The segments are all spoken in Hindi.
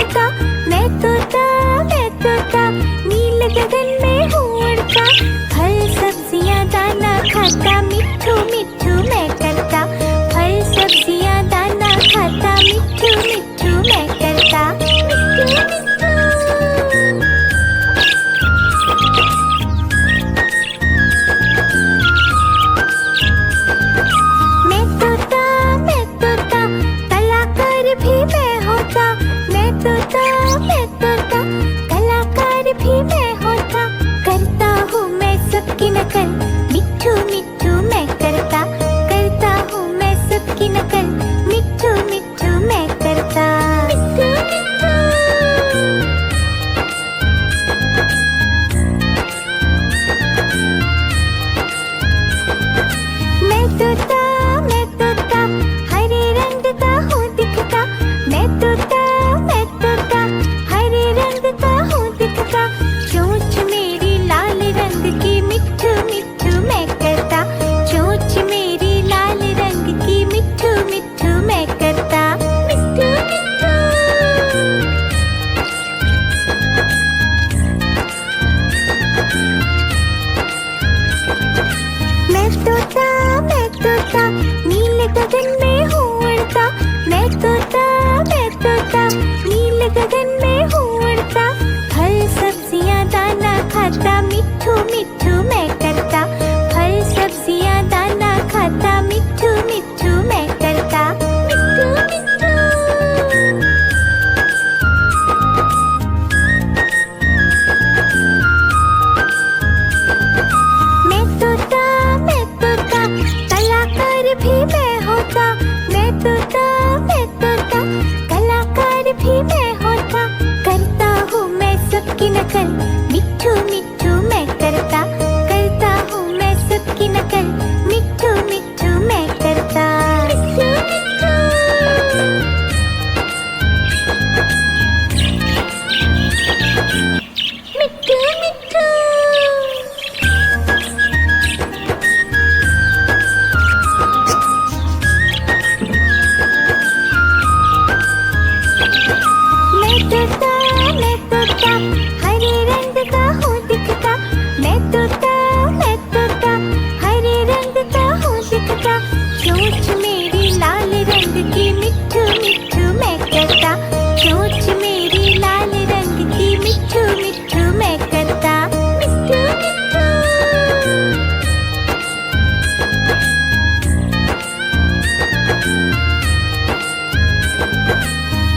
तोता, मैं तोता, मैं तोता, नील गगन में हूँ उड़ता। फल सब्जियाँ दाना खाता, मिट्ठू मिट्ठू मैं करता। फल सब्जियाँ दाना खाता, मिट्ठू मिट्ठू मैं करता। मिट्ठू मिट्ठू। मैं तोता, मैं तोता, कलाकार भी मैं होता। मैं तोता, मैं तोता, कलाकार भी मैं होता। करता हूँ मैं सबकी नकल, मिट्ठू मिट्ठू मैं करता। करता हूँ मैं सबकी नकल, मिट्ठू मिट्ठू मैं करता। मिट्ठू मिट्ठू। मैं तोता, मैं तोता, हरे रंग का हूँ दिखता। मैं तोता, मैं तोता, हरे रंग का हूँ दिखता। चोंच मेरी लाल रंग की, मिट्ठू मिट्ठू मैं करता। चोंच मेरी लाल रंग की, मिट्ठू मिट्ठू मैं करता। मिट्ठू मिट्ठू। मैं तोता, मैं तोता, नील गगन में हूँ उड़ता। मैं तोता, मैं तोता, नील गगन में हूँ उड़ता। फल सब्जियाँ दाना खाता, मिट्ठू मिट्ठू मैं करता। फल सब्जियाँ दाना खाता, मिट्ठू मिट्ठू मैं करता। मिट्ठू मिट्ठू। मैं तोता, मैं तोता, कलाकार भी मैं होता। मैं तोता, मैं तोता, कलाकार भी मैं होता। करता हूँ मैं सबकी नकल, मिट्ठू मिट्ठू मैं करता। करता हूँ मैं सबकी नकल, मिट्ठू मिट्ठू मैं करता। मिट्ठू मिट्ठू। मिट्ठू मिट्ठू। मैं तोता, मैं तोता, हरे रंग का हूँ दिखता। मैं तोता, मैं तोता, हरे रंग का हूँ दिखता। चोंच मेरी लाल रंग की, मिट्ठू मिट्ठू मैं करता। चोंच मेरी लाल रंग की, मिट्ठू मिट्ठू मैं करता। मिट्ठू मिट्ठू।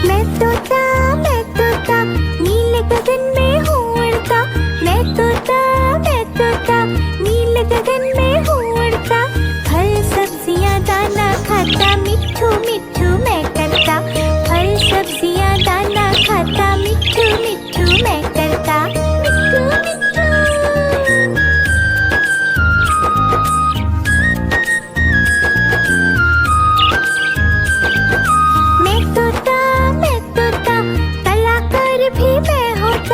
मैं तोता, मैं तोता, नील गगन में हूँ उड़ता। मैं तोता, मैं तोता, नील गगन में हूँ उड़ता। फल सब्जियाँ दाना खाता, मिट्ठू मिट्ठू मैं करता। फल सब्जियाँ दाना खाता, मिट्ठू मिट्ठू मैं करता। मिट्ठू मिट्ठू। मैं तोता, मैं तोता, कलाकार भी मैं होता।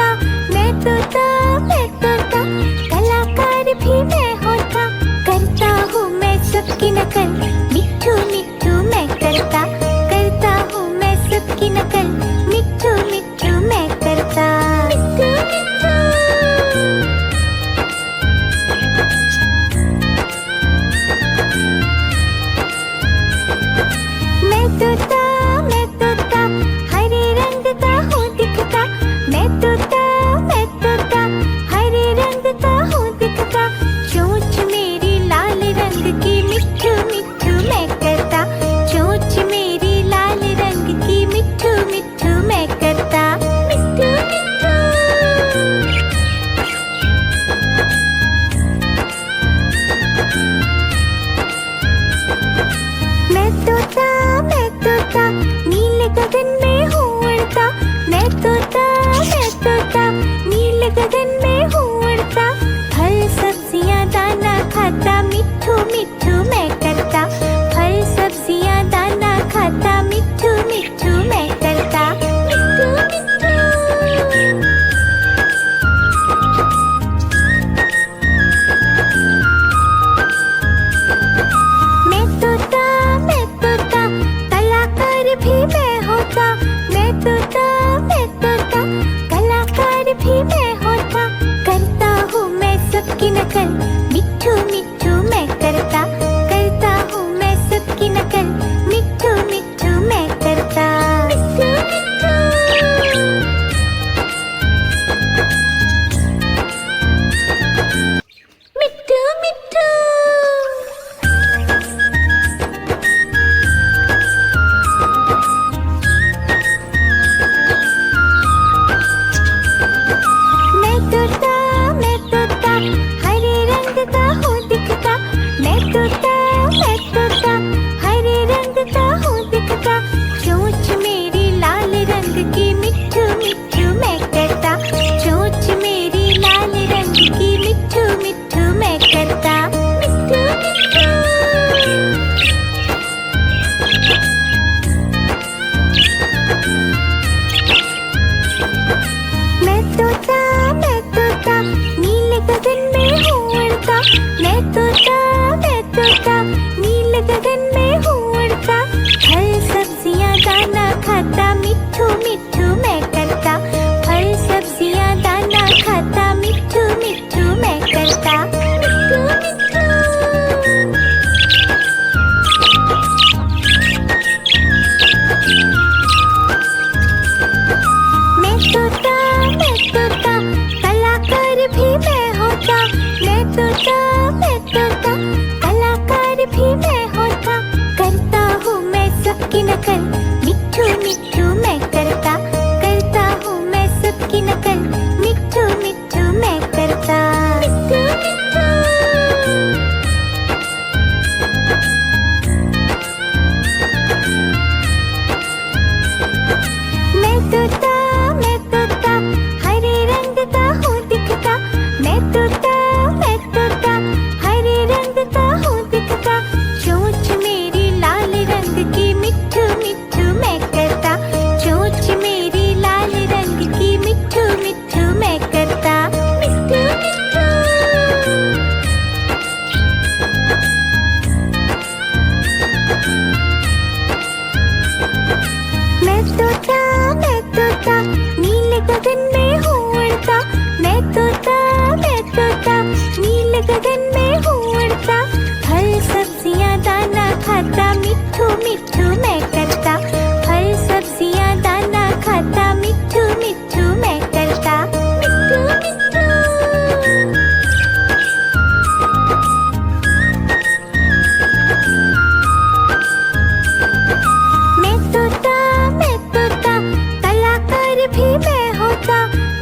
कलाकार भी मैं होता,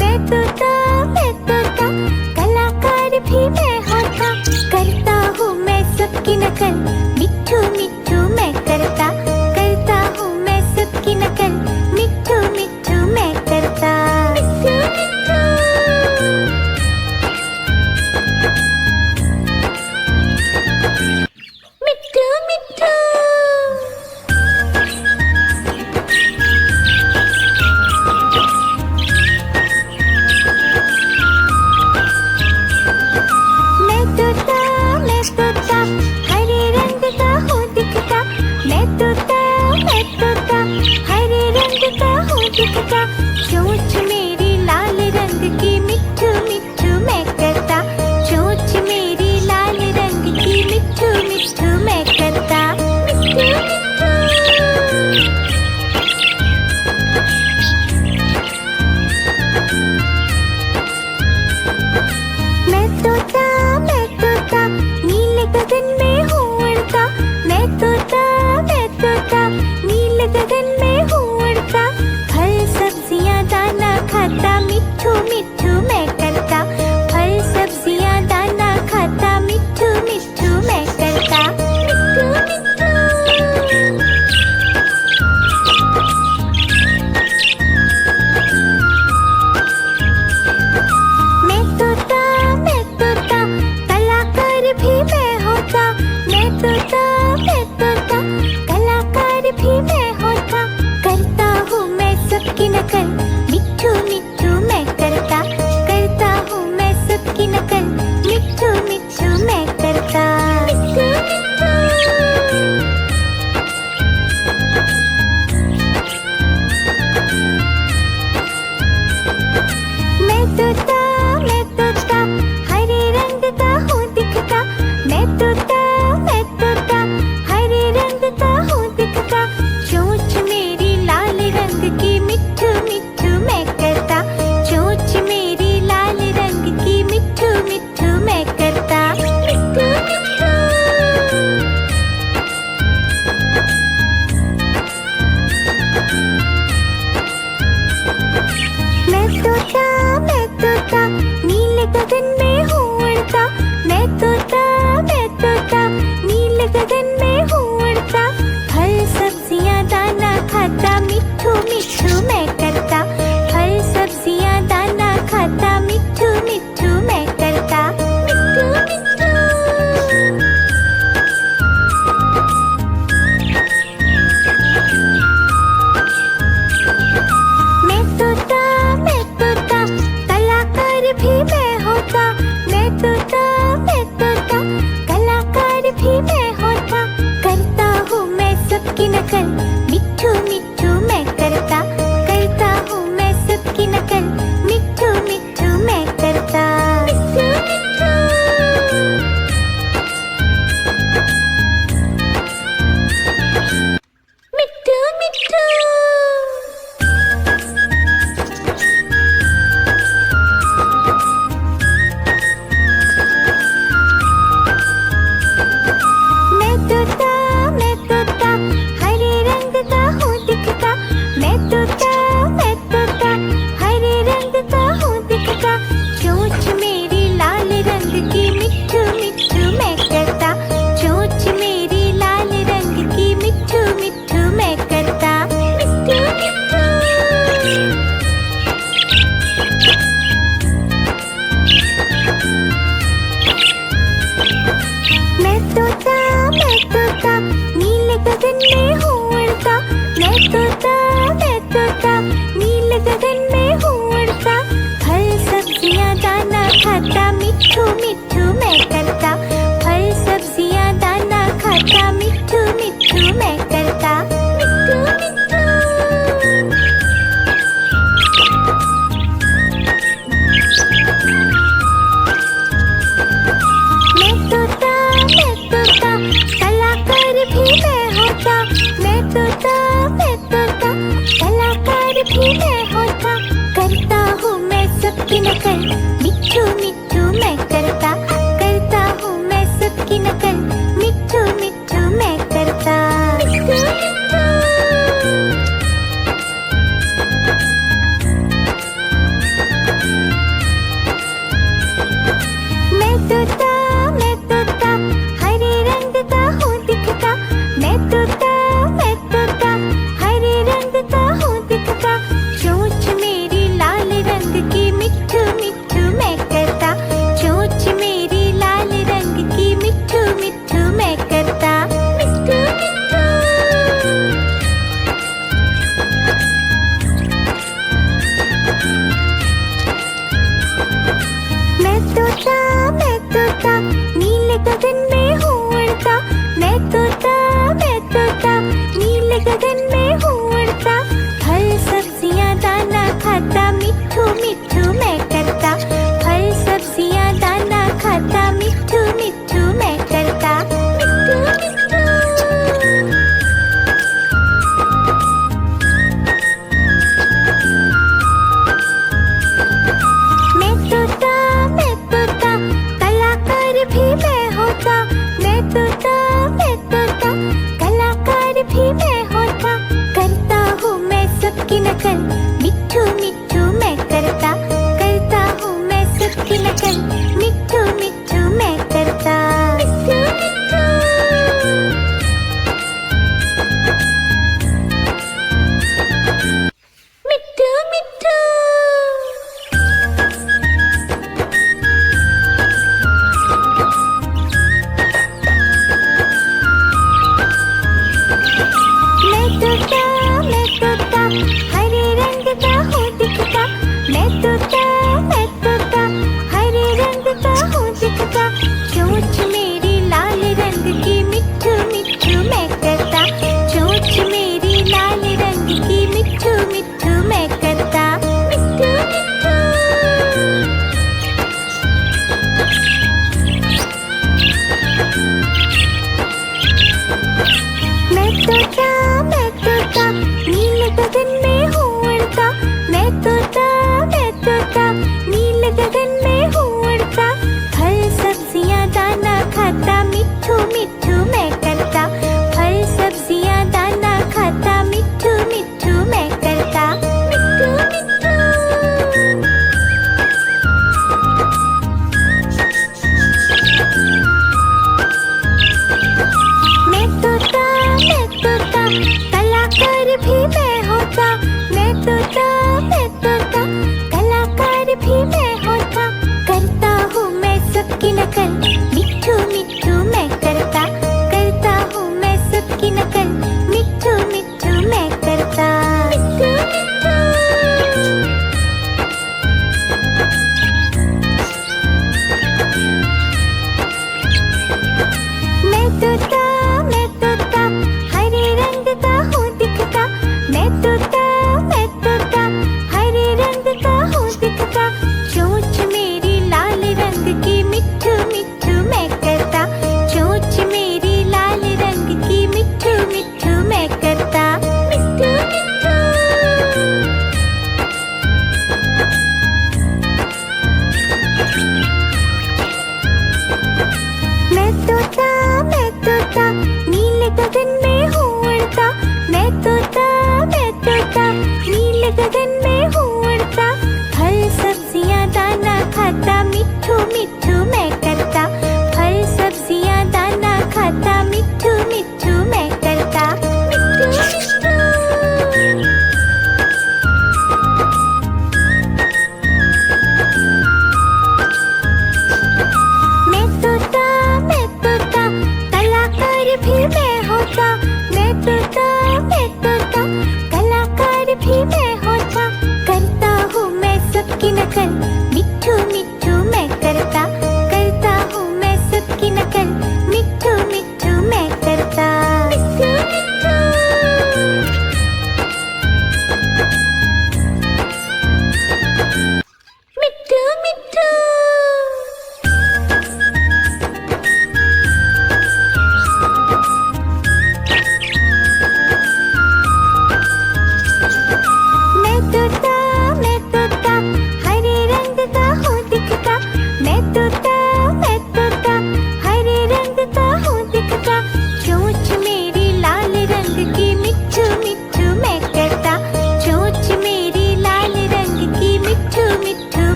मैं तोता, मैं तोता, कलाकार भी मैं होता। करता हूँ मैं सबकी नकल, मिट्ठू मिट्ठू मैं करता, करता हूँ मैं सबकी नकल, मिट्ठू मिट्ठू मैं करता। मिट्ठू मिट्ठू मिट्ठू मिट्ठू। मैं तोता, मैं तोता, हरे रंग का हूँ दिखता। मैं तोता, मैं तोता, हरे रंग का हूँ दिखता। चोंच मेरी लाल रंग की, मिट्ठू मिट्ठू मैं करता। चोंच मेरी लाल रंग की, मिट्ठू मिट्ठू मैं करता। मिट्ठू मिट्ठू। मैं तोता, मैं तोता, नीले गगन में हूँ उड़ता। मैं तोता, मैं तोता, नीले गगन में हूँ उड़ता। फल सब्जियाँ दाना खाता, मिट्ठू मिट्ठू मैं करता। फल सब्जियाँ दाना खाता, मिट्ठू मिट्ठू मैं करता। मिट्ठू मिट्ठू। मैं तोता, मैं तोता, कलाकार भी मैं होता। मैं तोता, मैं तोता, कलाकार भी मैं होता। करता हूँ मैं सबकी नकल, मिट्ठू मिट्ठू मैं करता। करता हूँ मैं सबकी नकल, मिट्ठू मिट्ठू मैं करता। मिट्ठू मिट्ठू। मैं तोता, मैं तोता, हरे रंग का हूँ दिखता। मैं तोता, मैं तोता, हरे रंग का हूँ दिखता। चोंच मेरी लाल रंग की, मिट्ठू मिट्ठू मैं करता। चोंच मेरी लाल रंग की, मिट्ठू मिट्ठू मैं करता। मिट्ठू मिट्ठू। मैं तोता, मैं तोता, नीले गगन में हूँ उड़ता। मैं तोता, मैं तोता, नीले गगन में हूँ उड़ता। फल सब्जियाँ दाना खाता, मिट्ठू मिट्ठू मैं करता। फल सब्जियाँ दाना खाता, मिट्ठू मिट्ठू मैं करता। मिट्ठू मिट्ठू। मैं तोता, मैं तोता, कलाकार भी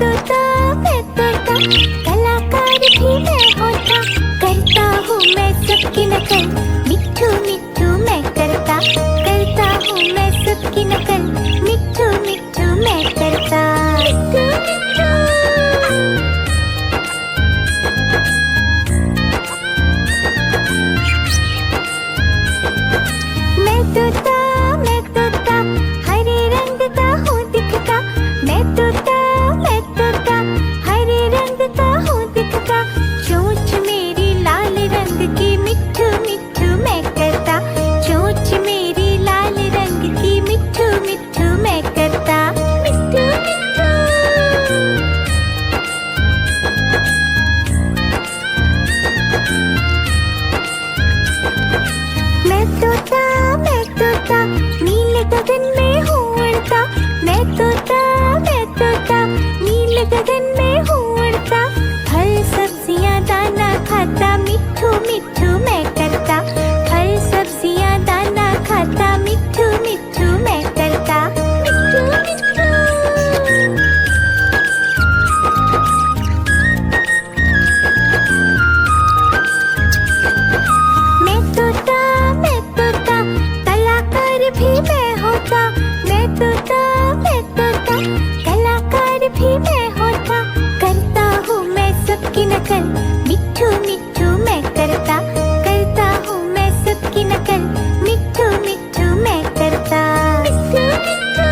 तोता मैं तोता, कलाकार भी मैं होता, करता हूँ मैं सबकी नकल, मिट्ठू मिट्ठू मैं करता हूँ मैं सबकी नकल, मिट्ठू मिट्ठू मैं करता। मिट्ठू मिट्ठू मैं तोता हरे रंग का हूँ दिखता, मैं तोता हरे रंग का हूँ दिखता, चोंच मेरी लाल रंग की, मिट्ठू मिट्ठू मैं करता, चोंच मेरी लाल रंग की, मिट्ठू मिट्ठू मैं करता। मिट्ठू मिट्ठू मैं तोता नीले गगन में हूँ उड़ता, मैं तोता नीले गगन में हूँ उड़ता, फल सब्जियाँ दाना खाता, मिट्ठू मिट्ठू मैं करता, फल सब्जियाँ दाना खाता, मिट्ठू मिट्ठू मैं करता। मिट्ठू मिट्ठू मैं तोता कलाकार भी मैं होता, मैं तोता कलाकार भी मैं होता, करता हूँ मैं सबकी नकल, मिट्ठू मिट्ठू मैं करता हूँ मैं सबकी नकल, मिट्ठू मिट्ठू मैं करता। मिट्ठू मिट्ठू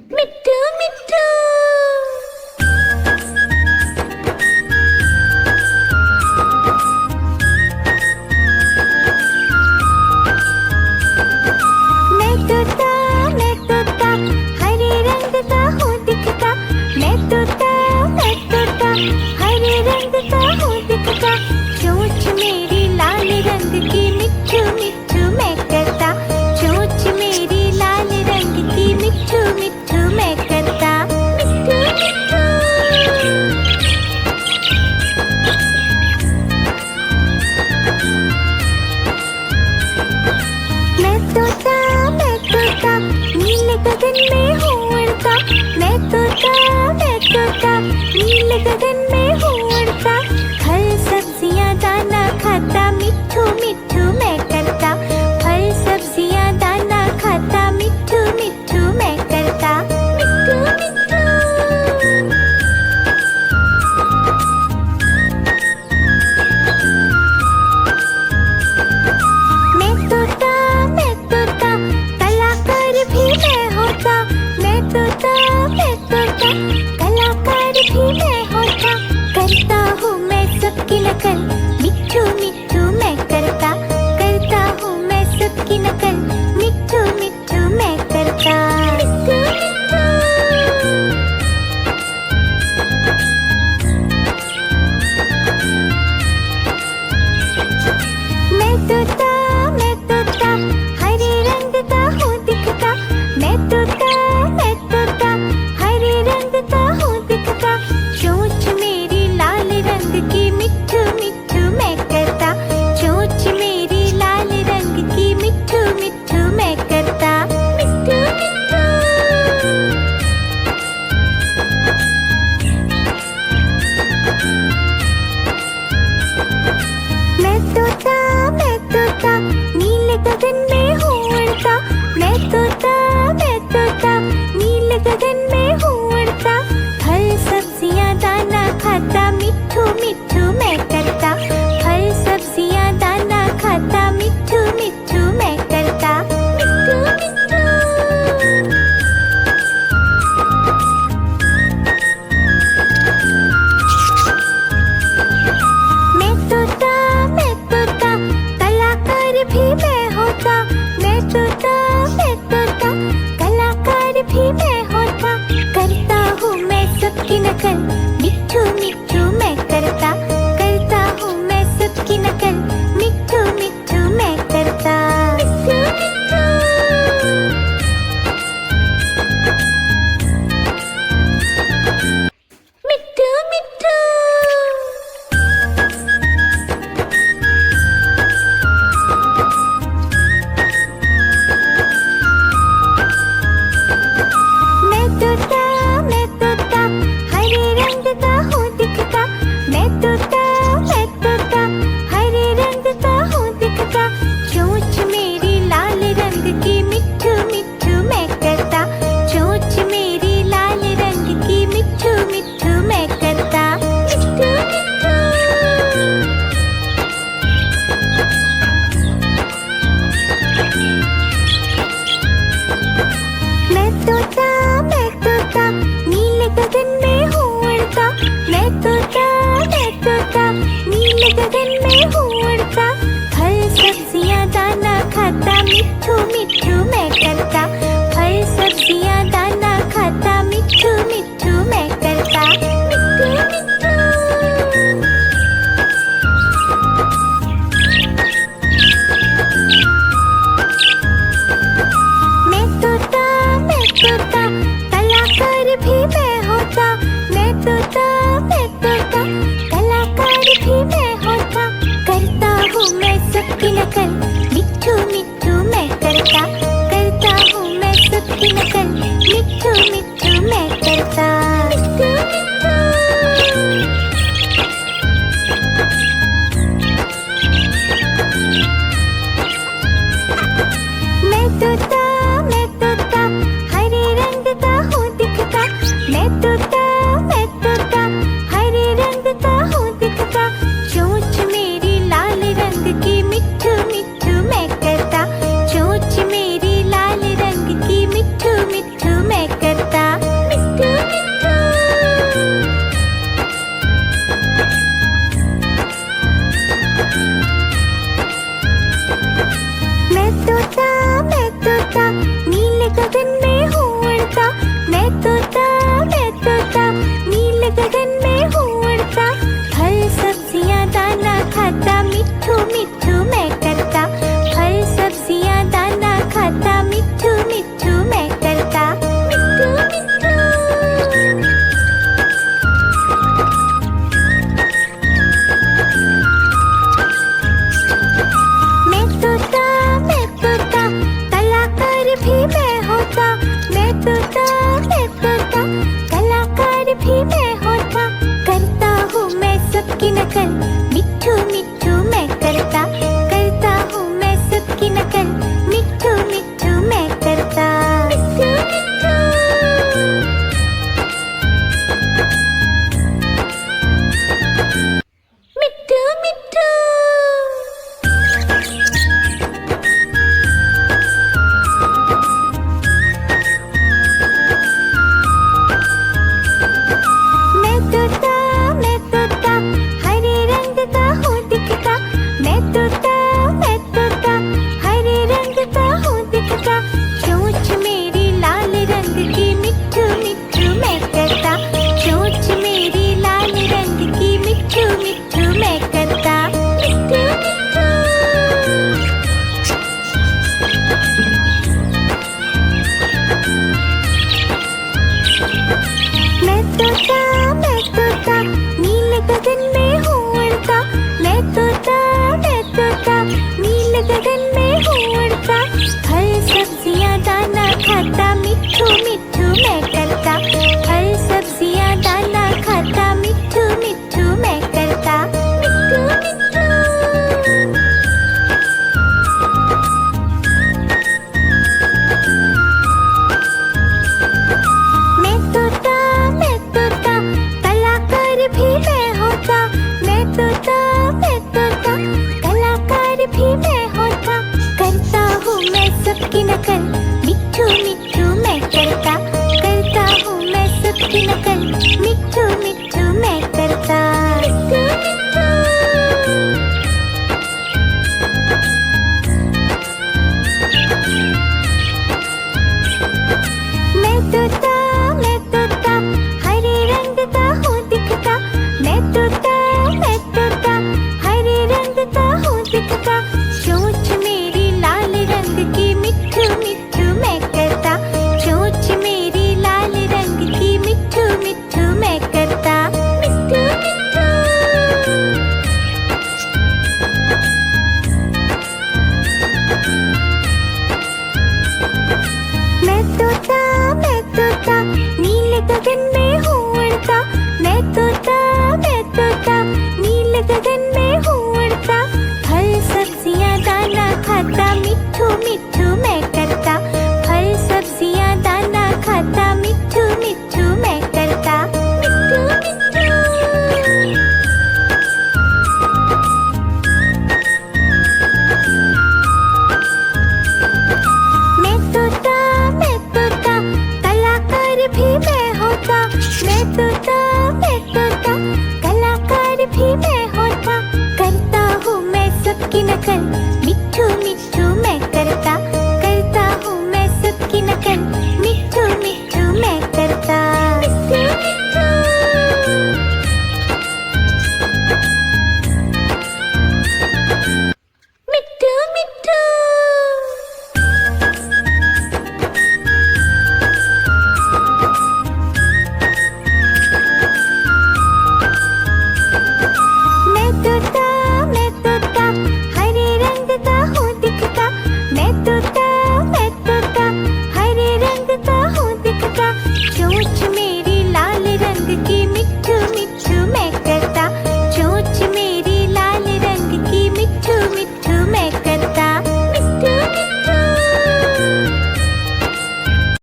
मिट्ठू मिट्ठू मैं तोता हरे रंग का हूँ दिखता, मैं तोता हरे रंग का हूँ दिखता, चोंच मेरी लाल रंग की, मिट्ठू मिट्ठू मैं करता, चोंच मेरी लाल रंग की, मिट्ठू मिट्ठू मैं करता। मिट्ठू मिट्ठू मैं तोता नीले गगन में हूँ उड़ता, मैं तोता नीले गगन में हूँ उड़ता, फल सब्जियाँ दाना खाता, मिट्ठू मिट्ठू मैं करता, फल सब्जियाँ दाना खाता, मिट्ठू मिट्ठू मैं करता। मिट्ठू मिट्ठू मैं तोता कलाकार भी मैं होता, मैं तोता कलाकार भी मैं होता, करता हूँ मैं सबकी नकल, मिट्ठू मिट्ठू मैं करता हूँ मैं सबकी नकल, मिट्ठू मिट्ठू मैं करता। मिट्ठू मिट्ठू मैं तोता हरे रंग का हूँ दिखता, मैं तोता हरे रंग का हूँ दिखता, चोंच मेरी लाल रंग की, मिट्ठू मिट्ठू मैं करता, चोंच मेरी लाल रंग की, मिट्ठू मिट्ठू मैं करता। मिट्ठू मिट्ठू मैं तोता नीले गगन में हूँ उड़ता, मैं तोता नीले गगन में हूँ उड़ता, फल सब्जियाँ दाना खाता, मिट्ठू मिट्ठू मैं करता, फल सब्जियाँ दाना खाता, मिट्ठू मिट्ठू मैं करता। मिट्ठू मिट्ठू मैं तोता कलाकार भी मैं होता, तोता हरे रंग का हूँ दिखता। मैं तोता हरे रंग का हूँ दिखता। चोंच मेरी लाल रंग की मिट्ठू मिट्ठू मैं करता। चोंच मेरी लाल रंग की मिट्ठू मिट्ठू मैं करता। मिट्ठू मिट्ठू। मैं तोता नीले गगन में हूँ उड़ता। मैं तोता नीले गगन में हूँ उड़ता। फल सब्जियाँ दाना खाता मिट्ठू मिट्ठू मैं करता। फल सब्जियाँ दाना खाता मिट्ठू मिट्ठू मैं करता। मिट्ठू मिट्ठू। मैं तोता कलाकार भी मैं होता। मैं तोता कलाकार भी मैं होता। करता हूँ मैं सबकी नकल